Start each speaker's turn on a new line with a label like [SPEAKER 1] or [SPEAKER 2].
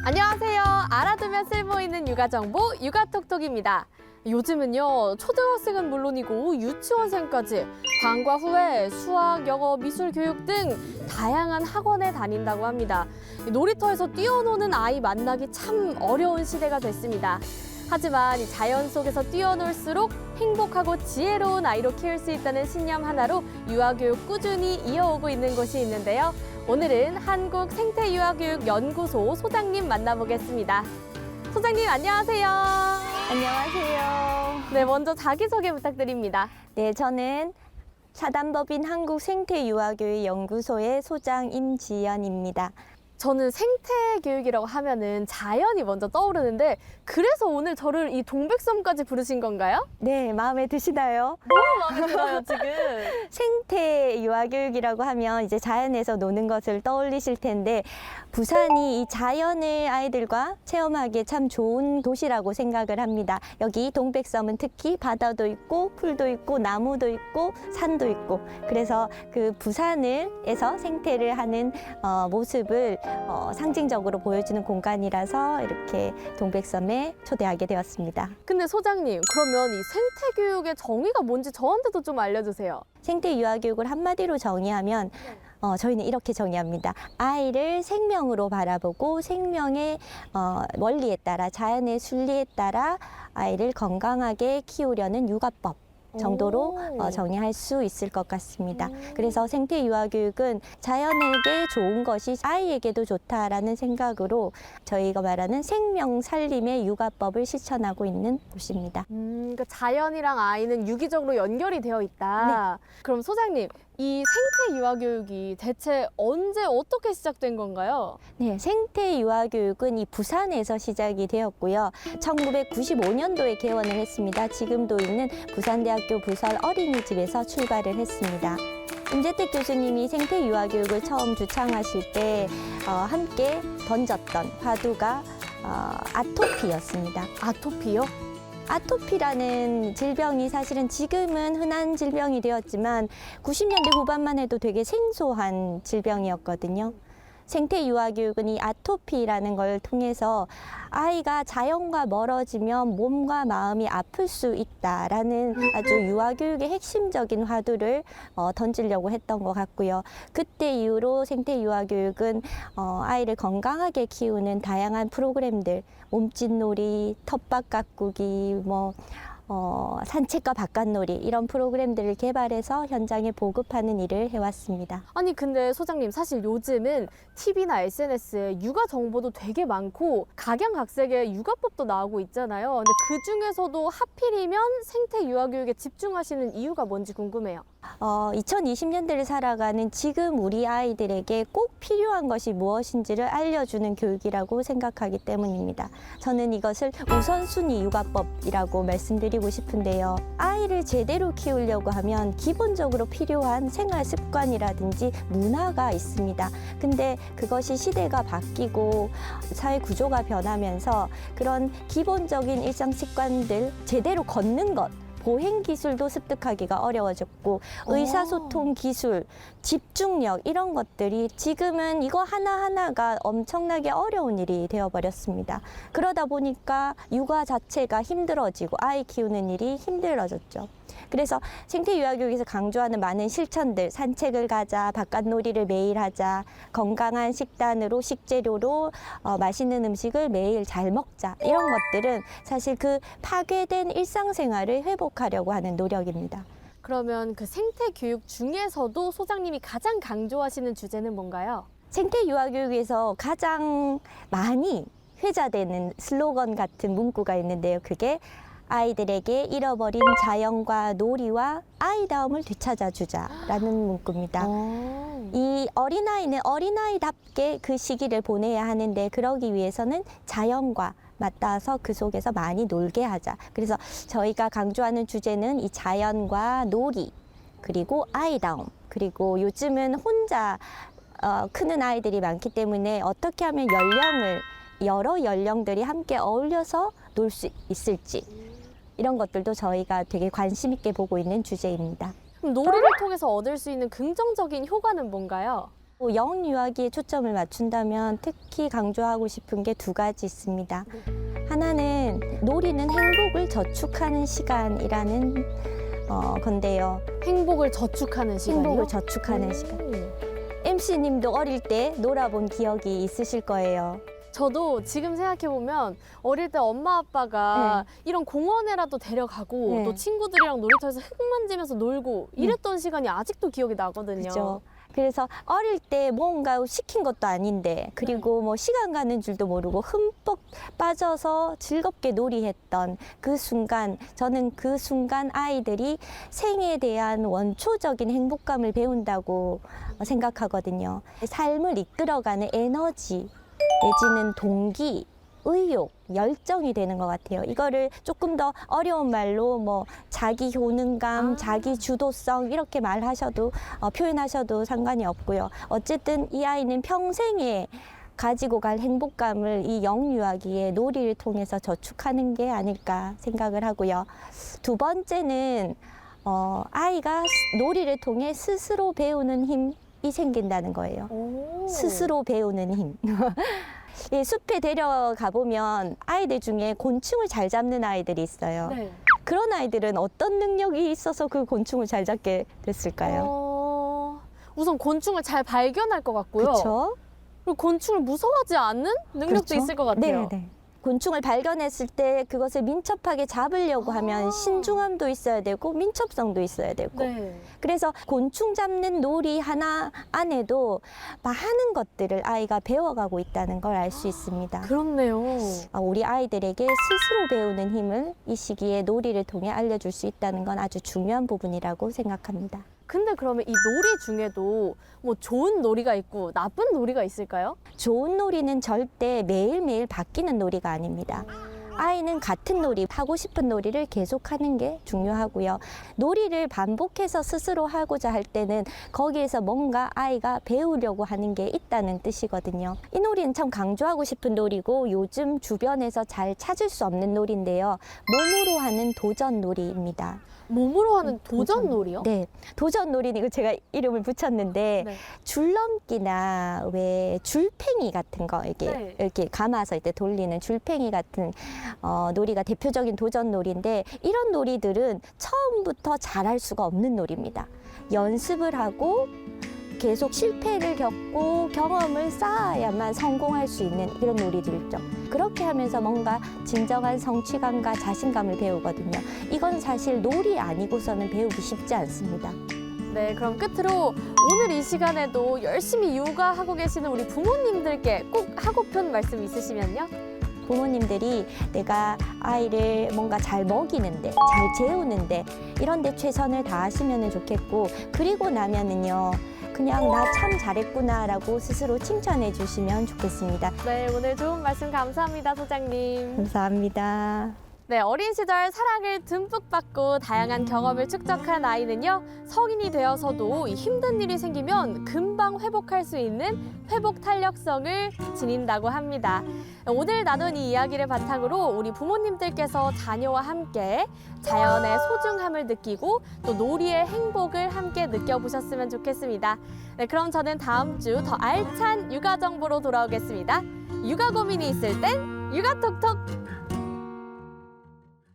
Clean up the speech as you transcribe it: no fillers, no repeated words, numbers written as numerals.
[SPEAKER 1] 안녕하세요. 알아두면 쓸모있는 육아정보 육아톡톡입니다. 요즘은요, 초등학생은 물론이고 유치원생까지 방과 후에 수학, 영어, 미술 교육 등 다양한 학원에 다닌다고 합니다. 놀이터에서 뛰어노는 아이 만나기 참 어려운 시대가 됐습니다. 하지만 이 자연 속에서 뛰어놀수록 행복하고 지혜로운 아이로 키울 수 있다는 신념 하나로 유아교육 꾸준히 이어오고 있는 곳이 있는데요. 오늘은 한국생태유아교육연구소 소장님 만나보겠습니다. 소장님 안녕하세요.
[SPEAKER 2] 안녕하세요.
[SPEAKER 1] 네, 먼저 자기소개 부탁드립니다.
[SPEAKER 2] 네, 저는 사단법인 한국생태유아교육연구소의 소장 임지연입니다.
[SPEAKER 1] 저는 생태교육이라고 하면은 자연이 먼저 떠오르는데 그래서 오늘 저를 이 동백섬까지 부르신 건가요?
[SPEAKER 2] 네, 마음에 드시나요?
[SPEAKER 1] 너무 마음에 들어요, 지금.
[SPEAKER 2] 생태유아교육이라고 하면 이제 자연에서 노는 것을 떠올리실 텐데 부산이 이 자연을 아이들과 체험하기에 참 좋은 도시라고 생각을 합니다. 여기 동백섬은 특히 바다도 있고 풀도 있고 나무도 있고 산도 있고 그래서 그 부산에서 생태를 하는 모습을 상징적으로 보여주는 공간이라서 이렇게 동백섬에 초대하게 되었습니다.
[SPEAKER 1] 근데 소장님, 그러면 이 생태교육의 정의가 뭔지 저한테도 좀 알려주세요.
[SPEAKER 2] 생태유아교육을 한마디로 정의하면 저희는 이렇게 정의합니다. 아이를 생명으로 바라보고 생명의 원리에 따라 자연의 순리에 따라 아이를 건강하게 키우려는 육아법 정도로 정의할 수 있을 것 같습니다. 그래서 생태유아교육은 자연에게 좋은 것이 아이에게도 좋다라는 생각으로 저희가 말하는 생명 살림의 육아법을 실천하고 있는 곳입니다.
[SPEAKER 1] 그러니까 자연이랑 아이는 유기적으로 연결이 되어 있다. 그럼 소장님, 이 생태유아교육이 대체 언제 어떻게 시작된 건가요?
[SPEAKER 2] 네, 생태유아교육은 이 부산에서 시작이 되었고요. 1995년도에 개원을 했습니다. 지금도 있는 부산대학교 부설 어린이집에서 출발을 했습니다. 임재택 교수님이 생태유아교육을 처음 주창하실 때 함께 던졌던 화두가 아토피였습니다.
[SPEAKER 1] 아토피요?
[SPEAKER 2] 아토피라는 질병이 사실은 지금은 흔한 질병이 되었지만 90년대 후반만 해도 되게 생소한 질병이었거든요. 생태유아교육은 이 아토피라는 걸 통해서 아이가 자연과 멀어지면 몸과 마음이 아플 수 있다라는 아주 유아교육의 핵심적인 화두를 던지려고 했던 것 같고요. 그때 이후로 생태유아교육은 아이를 건강하게 키우는 다양한 프로그램들, 몸짓놀이, 텃밭 가꾸기, 산책과 바깥놀이 이런 프로그램들을 개발해서 현장에 보급하는 일을 해왔습니다.
[SPEAKER 1] 아니 근데 소장님, 사실 요즘은 TV나 SNS에 육아 정보도 되게 많고 각양각색의 육아법도 나오고 있잖아요. 근데 그 중에서도 하필이면 생태유아교육에 집중하시는 이유가 뭔지 궁금해요.
[SPEAKER 2] 2020년대를 살아가는 지금 우리 아이들에게 꼭 필요한 것이 무엇인지를 알려주는 교육이라고 생각하기 때문입니다. 저는 이것을 우선순위 육아법이라고 말씀드리고 싶은데요. 아이를 제대로 키우려고 하면 기본적으로 필요한 생활 습관이라든지 문화가 있습니다. 근데 그것이 시대가 바뀌고 사회 구조가 변하면서 그런 기본적인 일상 습관들 제대로 걷는 것 보행 기술도 습득하기가 어려워졌고 의사소통 기술, 집중력 이런 것들이 지금은 이거 하나하나가 엄청나게 어려운 일이 되어버렸습니다. 그러다 보니까 육아 자체가 힘들어지고 아이 키우는 일이 힘들어졌죠. 그래서 생태유아교육에서 강조하는 많은 실천들, 산책을 가자, 바깥놀이를 매일 하자, 건강한 식단으로 식재료로 맛있는 음식을 매일 잘 먹자 이런 것들은 사실 그 파괴된 일상생활을 회복하려고 하는 노력입니다.
[SPEAKER 1] 그러면 그 생태교육 중에서도 소장님이 가장 강조하시는 주제는 뭔가요?
[SPEAKER 2] 생태유아교육에서 가장 많이 회자되는 슬로건 같은 문구가 있는데요. 그게 아이들에게 잃어버린 자연과 놀이와 아이다움을 되찾아주자라는 문구입니다. 이 어린아이는 어린아이답게 그 시기를 보내야 하는데 그러기 위해서는 자연과 맞닿아서 그 속에서 많이 놀게 하자. 그래서 저희가 강조하는 주제는 이 자연과 놀이, 그리고 아이다움, 그리고 요즘은 혼자 크는 아이들이 많기 때문에 어떻게 하면 여러 연령들이 함께 어울려서 놀 수 있을지 이런 것들도 저희가 되게 관심 있게 보고 있는 주제입니다.
[SPEAKER 1] 그럼 놀이를 통해서 얻을 수 있는 긍정적인 효과는 뭔가요?
[SPEAKER 2] 영유아기에 초점을 맞춘다면 특히 강조하고 싶은 게 두 가지 있습니다. 하나는 놀이는 행복을 저축하는 시간이라는 건데요.
[SPEAKER 1] 행복을 저축하는 시간이요?
[SPEAKER 2] 행복을 저축하는 시간. MC님도 어릴 때 놀아본 기억이 있으실 거예요.
[SPEAKER 1] 저도 지금 생각해보면 어릴 때 엄마 아빠가 이런 공원에라도 데려가고
[SPEAKER 2] 네.
[SPEAKER 1] 또 친구들이랑 놀이터에서 흙 만지면서 놀고 이랬던 시간이 아직도 기억이 나거든요.
[SPEAKER 2] 그죠? 그래서 어릴 때 뭔가 시킨 것도 아닌데 그리고 뭐 시간 가는 줄도 모르고 흠뻑 빠져서 즐겁게 놀이했던 그 순간, 저는 그 순간 아이들이 생에 대한 원초적인 행복감을 배운다고 생각하거든요. 삶을 이끌어가는 에너지 내지는 동기, 의욕, 열정이 되는 것 같아요. 이거를 조금 더 어려운 말로 뭐 자기 효능감, 자기 주도성 이렇게 말하셔도 표현하셔도 상관이 없고요. 어쨌든 이 아이는 평생에 가지고 갈 행복감을 이 영유아기의 놀이를 통해서 저축하는 게 아닐까 생각을 하고요. 두 번째는 아이가 놀이를 통해 스스로 배우는 힘이 생긴다는 거예요. 스스로 배우는 힘. 이 숲에 데려가 보면 아이들 중에 곤충을 잘 잡는 아이들이 있어요.
[SPEAKER 1] 네.
[SPEAKER 2] 그런 아이들은 어떤 능력이 있어서 그 곤충을 잘 잡게 됐을까요?
[SPEAKER 1] 우선 곤충을 잘 발견할 것 같고요.
[SPEAKER 2] 그렇죠?
[SPEAKER 1] 그리고 곤충을 무서워하지 않는 능력도
[SPEAKER 2] 그렇죠?
[SPEAKER 1] 있을 것 같아요.
[SPEAKER 2] 네. 곤충을 발견했을 때 그것을 민첩하게 잡으려고 하면 신중함도 있어야 되고 민첩성도 있어야 되고
[SPEAKER 1] 네.
[SPEAKER 2] 그래서 곤충 잡는 놀이 하나 안에도 많은 것들을 아이가 배워가고 있다는 걸 알 수 있습니다.
[SPEAKER 1] 그렇네요.
[SPEAKER 2] 우리 아이들에게 스스로 배우는 힘을 이 시기에 놀이를 통해 알려줄 수 있다는 건 아주 중요한 부분이라고 생각합니다.
[SPEAKER 1] 근데 그러면 이 놀이 중에도 뭐 좋은 놀이가 있고 나쁜 놀이가 있을까요?
[SPEAKER 2] 좋은 놀이는 절대 매일매일 바뀌는 놀이가 아닙니다. 아이는 같은 놀이, 하고 싶은 놀이를 계속하는 게 중요하고요. 놀이를 반복해서 스스로 하고자 할 때는 거기에서 뭔가 아이가 배우려고 하는 게 있다는 뜻이거든요. 이 놀이는 참 강조하고 싶은 놀이고 요즘 주변에서 잘 찾을 수 없는 놀이인데요. 몸으로 하는 도전 놀이입니다.
[SPEAKER 1] 몸으로 하는 도전 놀이요?
[SPEAKER 2] 네, 도전 놀이는 이거 제가 이름을 붙였는데
[SPEAKER 1] 네.
[SPEAKER 2] 줄넘기나 왜 줄팽이 같은 거
[SPEAKER 1] 네.
[SPEAKER 2] 이렇게 감아서 이때 돌리는 줄팽이 같은 놀이가 대표적인 도전 놀이인데 이런 놀이들은 처음부터 잘할 수가 없는 놀이입니다. 연습을 하고 계속 실패를 겪고 경험을 쌓아야만 성공할 수 있는 그런 놀이들이죠. 그렇게 하면서 뭔가 진정한 성취감과 자신감을 배우거든요. 이건 사실 놀이 아니고서는 배우기 쉽지 않습니다.
[SPEAKER 1] 네, 그럼 끝으로 오늘 이 시간에도 열심히 육아하고 계시는 우리 부모님들께 꼭 하고픈 말씀 있으시면요?
[SPEAKER 2] 부모님들이 내가 아이를 뭔가 잘 먹이는데, 잘 재우는데 이런 데 최선을 다하시면 좋겠고 그리고 나면은요. 그냥 나 참 잘했구나라고 스스로 칭찬해 주시면 좋겠습니다.
[SPEAKER 1] 네, 오늘 좋은 말씀 감사합니다, 소장님.
[SPEAKER 2] 감사합니다.
[SPEAKER 1] 네, 어린 시절 사랑을 듬뿍 받고 다양한 경험을 축적한 아이는요, 성인이 되어서도 이 힘든 일이 생기면 금방 회복할 수 있는 회복 탄력성을 지닌다고 합니다. 오늘 나눈 이 이야기를 바탕으로 우리 부모님들께서 자녀와 함께 자연의 소중함을 느끼고 또 놀이의 행복을 함께 느껴보셨으면 좋겠습니다. 네, 그럼 저는 다음 주 더 알찬 육아 정보로 돌아오겠습니다. 육아 고민이 있을 땐 육아톡톡!